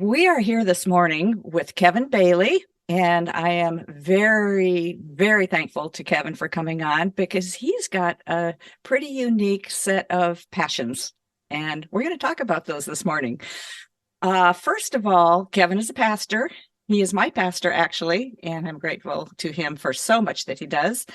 We are here this morning with Kevin Bailey, and I am very, very thankful to Kevin for coming on because he's got a pretty unique set of passions, and we're going to talk about those this morning. First of all, Kevin is a pastor. He is my pastor, actually, and I'm grateful to him for so much that he does.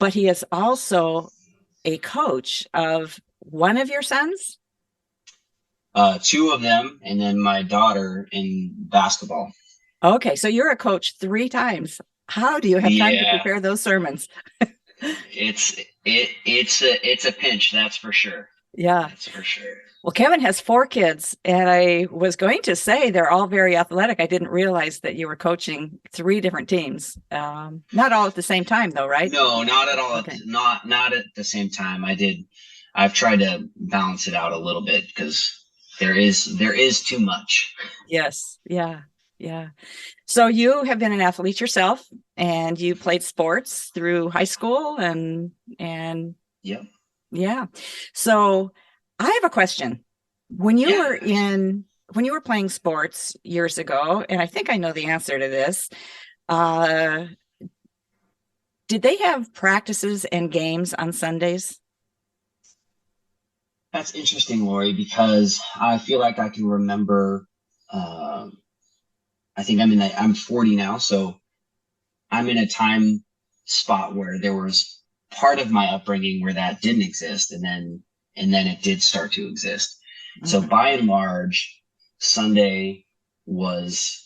But he is also a coach of one of your sons. Two of them, and then my daughter in basketball. Okay, so you're a coach 3 times. How do you have time to Yeah, prepare those sermons? it's a pinch, that's for sure. Yeah. That's for sure. Well, Kevin has 4 kids, and I was going to say they're all very athletic. I didn't realize that you were coaching 3 different teams. Not all at the same time, though, right? No, not at all. Okay. Not at the same time. I've tried to balance it out a little bit because there is too much. Yes. Yeah. Yeah. So you have been an athlete yourself, and you played sports through high school and Yep. yeah. So I have a question. When you Yeah. were in when you were playing sports years ago, and I think I know the answer to this, uh, did they have practices and games on Sundays? That's interesting, Lori, because I feel like I can remember. Uh, I think I'm 40 now, so I'm in a time spot where there was part of my upbringing where that didn't exist, and then it did start to exist. So Mhm. by and large, Sunday was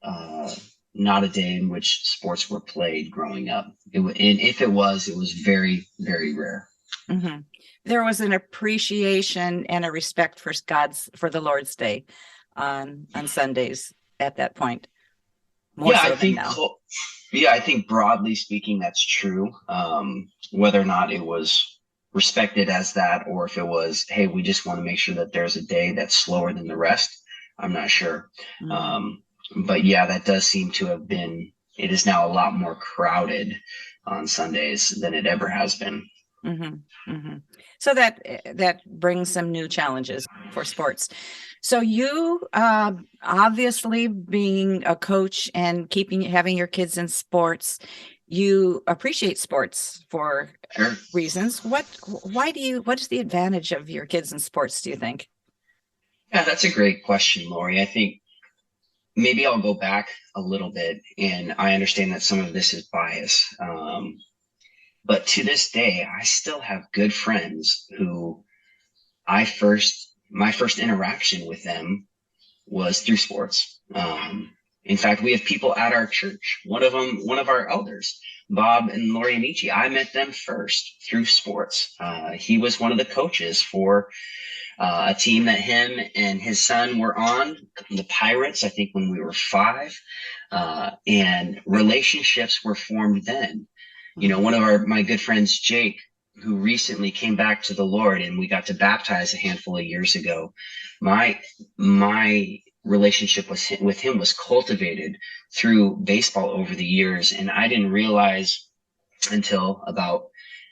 uh, not a day in which sports were played growing up. And if it was very, very rare. Mhm. There was an appreciation and a respect for the Lord's Day on Sundays at that point, more Yeah, I so than think now. yeah, I think broadly speaking, that's true. Whether or not it was respected as that, or if it was, hey, we just want to make sure that there's a day that's slower than the rest, I'm not sure. Mhm. Um, but yeah, that does seem to have been, it is now a lot more crowded on Sundays than it ever has been. Mhm. Mhm. So that brings some new challenges for sports. So you obviously being a coach and having your kids in sports, you appreciate sports for Sure. reasons. What is the advantage of your kids in sports, do you think? Yeah, that's a great question, Lori. I think maybe I'll go back a little bit, and I understand that some of this is bias. But to this day, I still have good friends who my first interaction with them was through sports. In fact, we have people at our church. One of our elders, Bob and Laurie Amici, I met them first through sports. He was one of the coaches for a team that him and his son were on, the Pirates, I think when we were 5. And relationships were formed then. You know, Mhm. one of my good friends, Jake, who recently came back to the Lord, and we got to baptize a handful of years ago. My relationship with him was cultivated through baseball over the years, and I didn't realize until about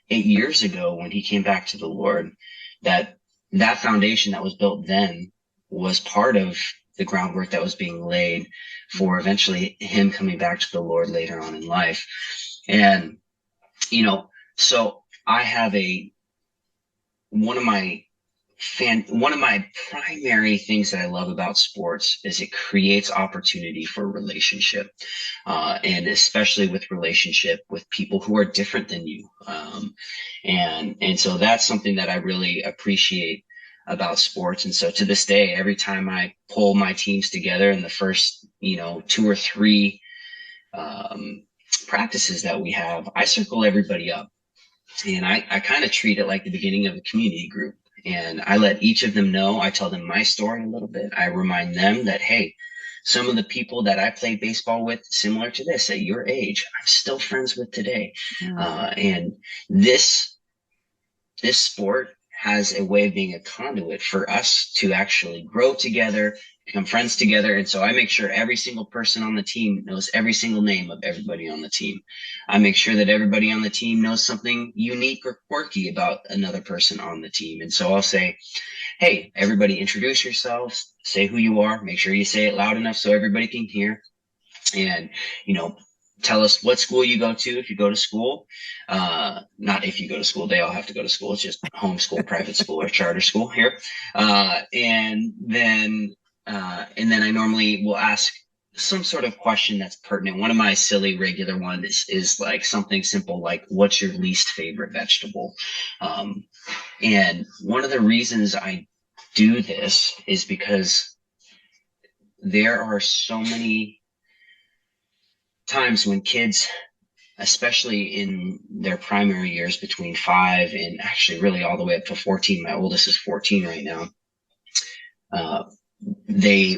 8 years ago when he came back to the Lord that that foundation that was built then was part of the groundwork that was being laid for eventually him coming back to the Lord later on in life. And so I have a one of my one of my primary things that I love about sports is it creates opportunity for relationship, and especially with relationship with people who are different than you. And so that's something that I really appreciate about sports. And so to this day, every time I pull my teams together in the first, 2 or 3 um, practices that we have, I circle everybody up, and I kind of treat it like the beginning of a community group. And I let each of them know. I tell them my story a little bit. I remind them that, hey, some of the people that I played baseball with, similar to this, at your age, I'm still friends with today. Mm. And this sport has a way of being a conduit for us to actually grow together become friends together. And so I make sure every single person on the team knows every single name of everybody on the team. I make sure that everybody on the team knows something unique or quirky about another person on the team. And so I'll say, hey, everybody introduce yourselves, say who you are, make sure you say it loud enough so everybody can hear. And, tell us what school you go to if you go to school. Not if you go to school, they all have to go to school. It's just homeschool, private school, or charter school here. And then I normally will ask some sort of question that's pertinent. One of my silly regular ones is like something simple, like what's your least favorite vegetable? And one of the reasons I do this is because there are so many times when kids, especially in their primary years between 5 and actually really all the way up to 14, my oldest is 14 right now, they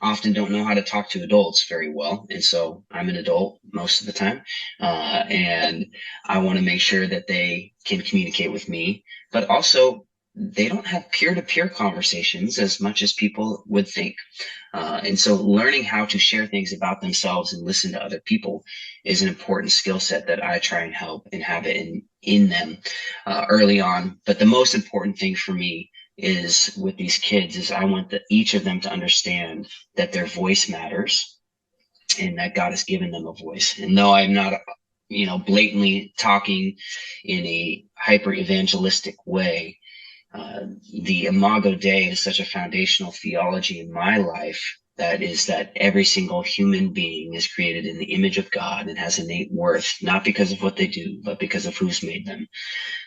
often don't know how to talk to adults very well. And so I'm an adult most of the time. And I want to make sure that they can communicate with me, but also they don't have peer-to-peer conversations as much as people would think. And so learning how to share things about themselves and listen to other people is an important skill set that I try and help and have it in them early on. But the most important thing for me is with these kids is I want each of them to understand that their voice matters and that God has given them a voice. And though I'm not, blatantly talking in a hyper evangelistic way, the Imago Dei is such a foundational theology in my life that every single human being is created in the image of God and has innate worth, not because of what they do, but because of who's made them.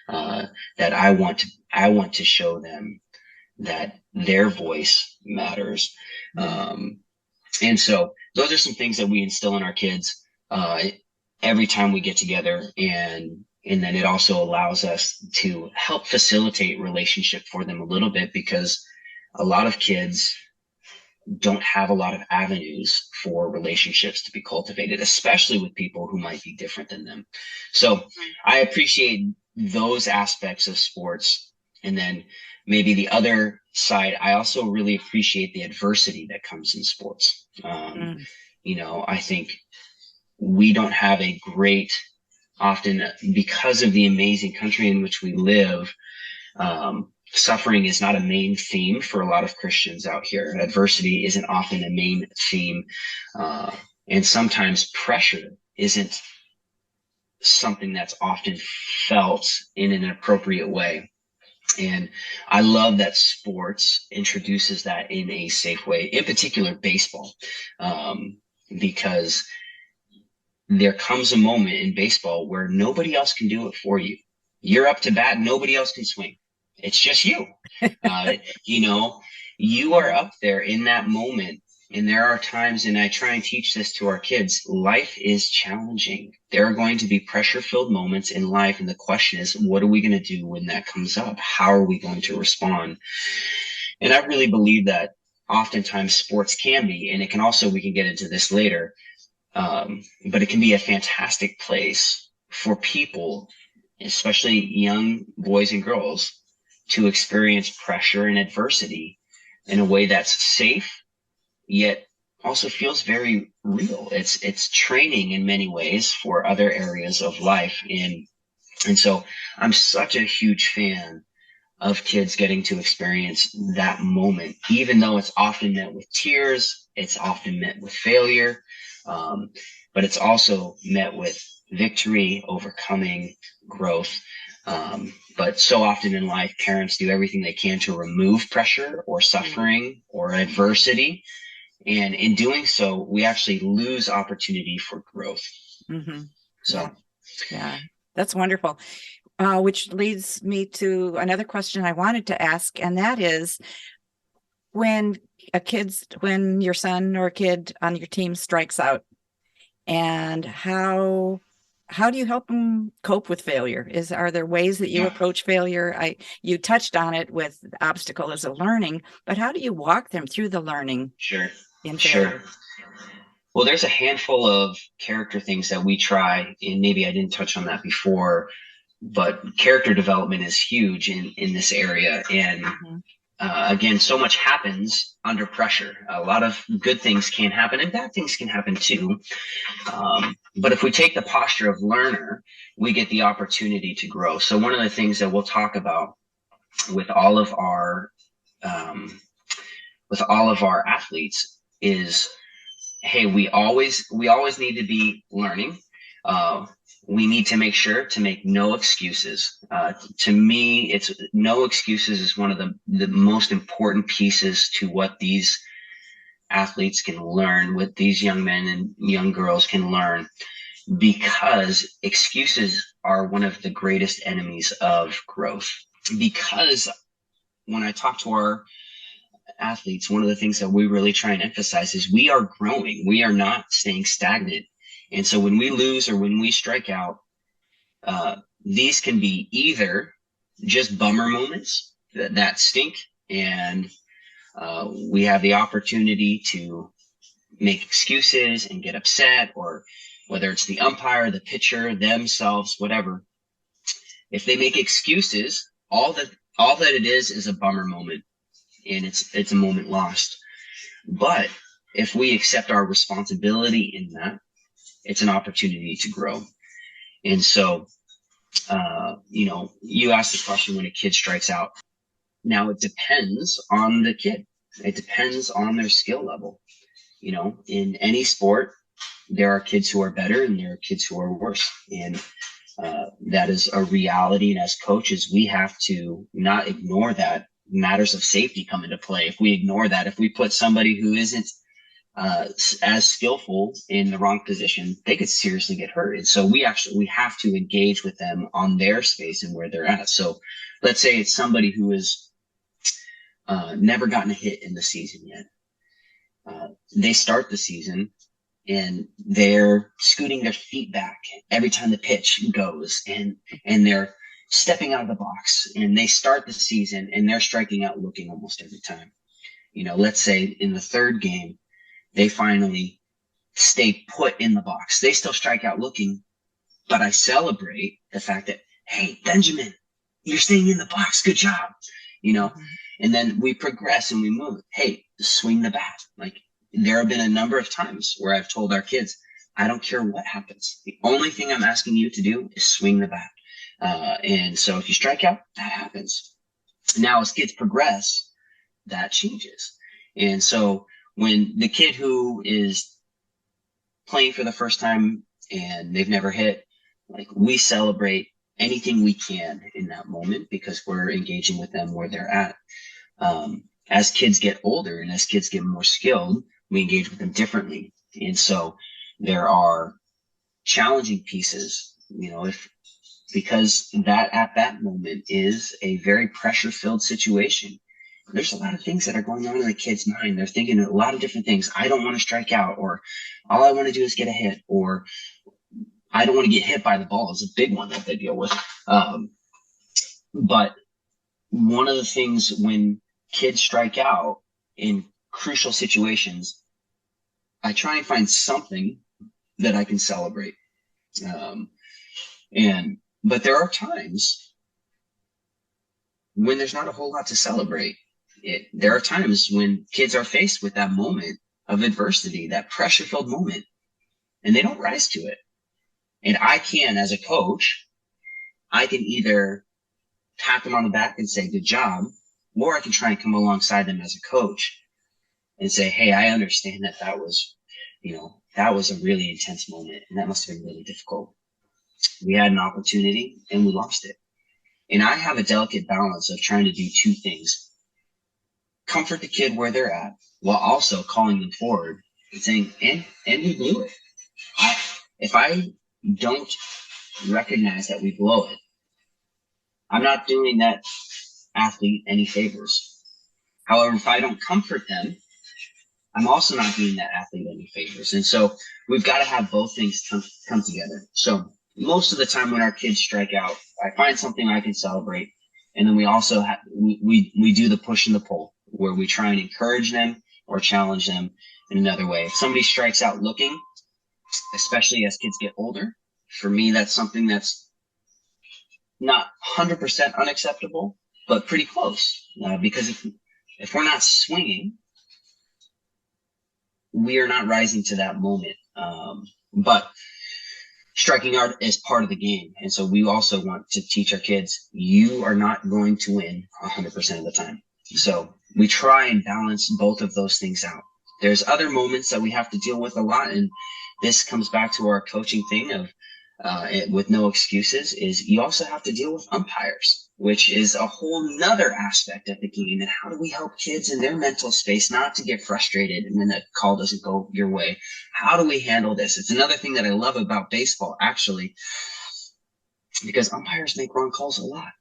That I want to show them that their voice matters. And so those are some things that we instill in our kids every time we get together, and then it also allows us to help facilitate relationship for them a little bit, because a lot of kids don't have a lot of avenues for relationships to be cultivated, especially with people who might be different than them. So I appreciate those aspects of sports. And then maybe the other side, I also really appreciate the adversity that comes in sports. I think we don't have a great, often because of the amazing country in which we live, suffering is not a main theme for a lot of Christians out here. Adversity isn't often a main theme. And sometimes pressure isn't something that's often felt in an appropriate way. And I love that sports introduces that in a safe way, in particular baseball, because there comes a moment in baseball where nobody else can do it for you. You're up to bat, nobody else can swing. It's just you. You are up there in that moment. And there are times, and I try and teach this to our kids, life is challenging. There are going to be pressure-filled moments in life. And the question is, what are we going to do when that comes up? How are we going to respond? And I really believe that oftentimes sports can be, and it can also, we can get into this later, but it can be a fantastic place for people, especially young boys and girls, to experience pressure and adversity in a way that's safe, yet also feels very real. It's training in many ways for other areas of life. And so I'm such a huge fan of kids getting to experience that moment, even though it's often met with tears, it's often met with failure, but it's also met with victory, overcoming, growth. But so often in life, parents do everything they can to remove pressure or suffering or adversity. And in doing so, we actually lose opportunity for growth. So, yeah, that's wonderful. Which leads me to another question I wanted to ask, and that is, when your son or kid on your team strikes out, and how do you help them cope with failure? Are there ways that you approach failure? You touched on it with obstacle as a learning, but how do you walk them through the learning? Sure. In failure? Sure. Well, there's a handful of character things that we try, and maybe I didn't touch on that before, but character development is huge in this area. And again, so much happens under pressure. A lot of good things can happen and bad things can happen too. But if we take the posture of learner, we get the opportunity to grow. So one of the things that we'll talk about with all of our athletes is, hey, we always need to be learning. We need to make sure to make no excuses. To me, it's no excuses is one of the most important pieces to what these athletes can learn, what these young men and young girls can learn, because excuses are one of the greatest enemies of growth. Because when I talk to our athletes, one of the things that we really try and emphasize is we are growing. We are not staying stagnant. And so when we lose or when we strike out, these can be either just bummer moments that stink, and we have the opportunity to make excuses and get upset, or whether it's the umpire, the pitcher, themselves, whatever. If they make excuses, all that it is a bummer moment, and it's a moment lost. But if we accept our responsibility in that, it's an opportunity to grow. And so, you asked the question when a kid strikes out. Now it depends on the kid. It depends on their skill level. In any sport, there are kids who are better and there are kids who are worse. And that is a reality. And as coaches, we have to not ignore that. Matters of safety come into play. If we ignore that, if we put somebody who isn't as skillful in the wrong position, they could seriously get hurt. And so we have to engage with them on their space and where they're at. So let's say it's somebody who has never gotten a hit in the season yet. They start the season and they're scooting their feet back every time the pitch goes, and they're stepping out of the box, and they start the season and they're striking out looking almost every time. Let's say in the third game, they finally stay put in the box. They still strike out looking, but I celebrate the fact that, hey, Benjamin, you're staying in the box. Good job. And then we progress and we move. Hey, swing the bat. Like, there have been a number of times where I've told our kids, I don't care what happens. The only thing I'm asking you to do is swing the bat. And so if you strike out, that happens. Now, as kids progress, that changes. And so when the kid who is playing for the first time and they've never hit, like, we celebrate anything we can in that moment because we're engaging with them where they're at. As kids get older and as kids get more skilled, we engage with them differently. And so there are challenging pieces, because that at that moment is a very pressure-filled situation. There's a lot of things that are going on in the kid's mind. They're thinking a lot of different things. I don't want to strike out, or all I want to do is get a hit, or I don't want to get hit by the ball is a big one that they deal with. But one of the things when kids strike out in crucial situations, I try and find something that I can celebrate. But there are times when there's not a whole lot to celebrate. There are times when kids are faced with that moment of adversity, that pressure-filled moment, and they don't rise to it. And I can, as a coach, I can either pat them on the back and say, good job, or I can try and come alongside them as a coach and say, hey, I understand that was a really intense moment, and that must have been really difficult. We had an opportunity and we lost it. And I have a delicate balance of trying to do two things: comfort the kid where they're at, while also calling them forward and saying, and we blew it. If I don't recognize that we blow it, I'm not doing that athlete any favors. However, if I don't comfort them, I'm also not doing that athlete any favors. And so we've got to have both things come together. So most of the time when our kids strike out, I find something I can celebrate. And then we also we do the push and the pull, where we try and encourage them or challenge them in another way. If somebody strikes out looking, especially as kids get older, for me, that's something that's not 100% unacceptable, but pretty close. Because If we're not swinging, we are not rising to that moment. But striking out is part of the game. And so we also want to teach our kids, you are not going to win 100% of the time. So we try and balance both of those things out. There's other moments that we have to deal with a lot. And this comes back to our coaching thing of with no excuses, is you also have to deal with umpires, which is a whole nother aspect of the game. And how do we help kids in their mental space not to get frustrated and when the call doesn't go your way? How do we handle this? It's another thing that I love about baseball, actually, because umpires make wrong calls a lot.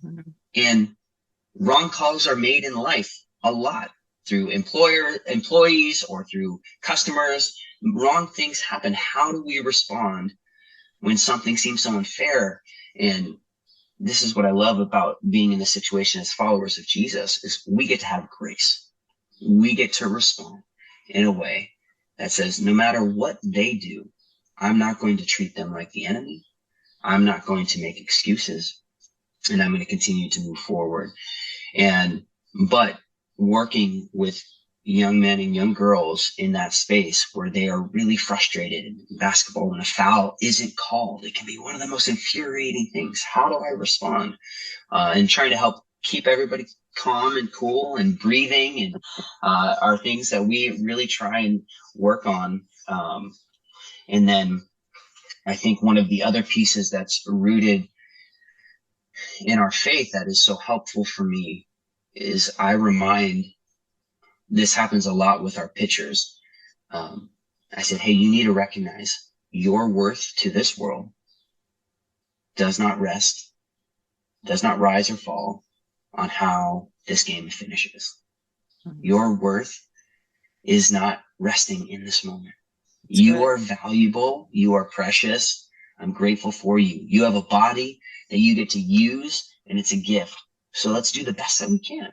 Mm-hmm. And wrong calls are made in life a lot through employees or through customers. Wrong things happen. How do we respond when something seems so unfair? And this is what I love about being in the situation as followers of Jesus, is we get to have grace. We get to respond in a way that says, no matter what they do, I'm not going to treat them like the enemy. I'm not going to make excuses, and I'm going to continue to move forward. But working with young men and young girls in that space where they are really frustrated in basketball when a foul isn't called, it can be one of the most infuriating things. How do I respond? And trying to help keep everybody calm and cool and breathing and are things that we really try and work on. And then I think one of the other pieces that's rooted in our faith that is so helpful for me is I remind, this happens a lot with our pitchers. I said, hey, you need to recognize your worth to this world does not rest, does not rise or fall on how this game finishes. Mm-hmm. Your worth is not resting in this moment. That's you are valuable. You are precious. I'm grateful for you. You have a body that you get to use, and it's a gift. So let's do the best that we can.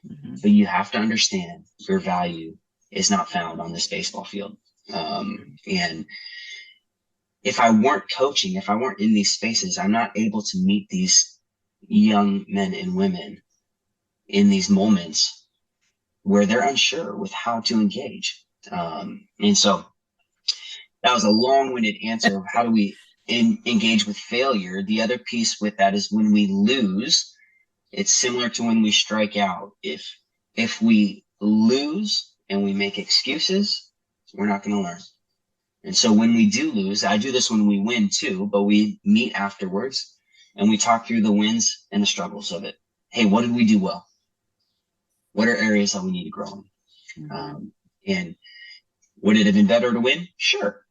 Mm-hmm. But you have to understand your value is not found on this baseball field. And if I weren't coaching, if I weren't in these spaces, I'm not able to meet these young men and women in these moments where they're unsure with how to engage. And so that was a long-winded answer of how do we engage with failure. The other piece with that is when we lose, it's similar to when we strike out. If we lose and we make excuses, we're not going to learn. And so when we do lose, I do this when we win too, but we meet afterwards and we talk through the wins and the struggles of it. Hey, what did we do well? What are areas that we need to grow in? Mm-hmm. And would it have been better to win? Sure.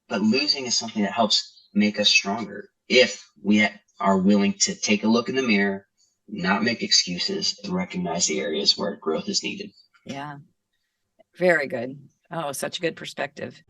But losing is something that helps make us stronger if we are willing to take a look in the mirror, not make excuses, and recognize the areas where growth is needed. Yeah. Very good. Oh, such a good perspective.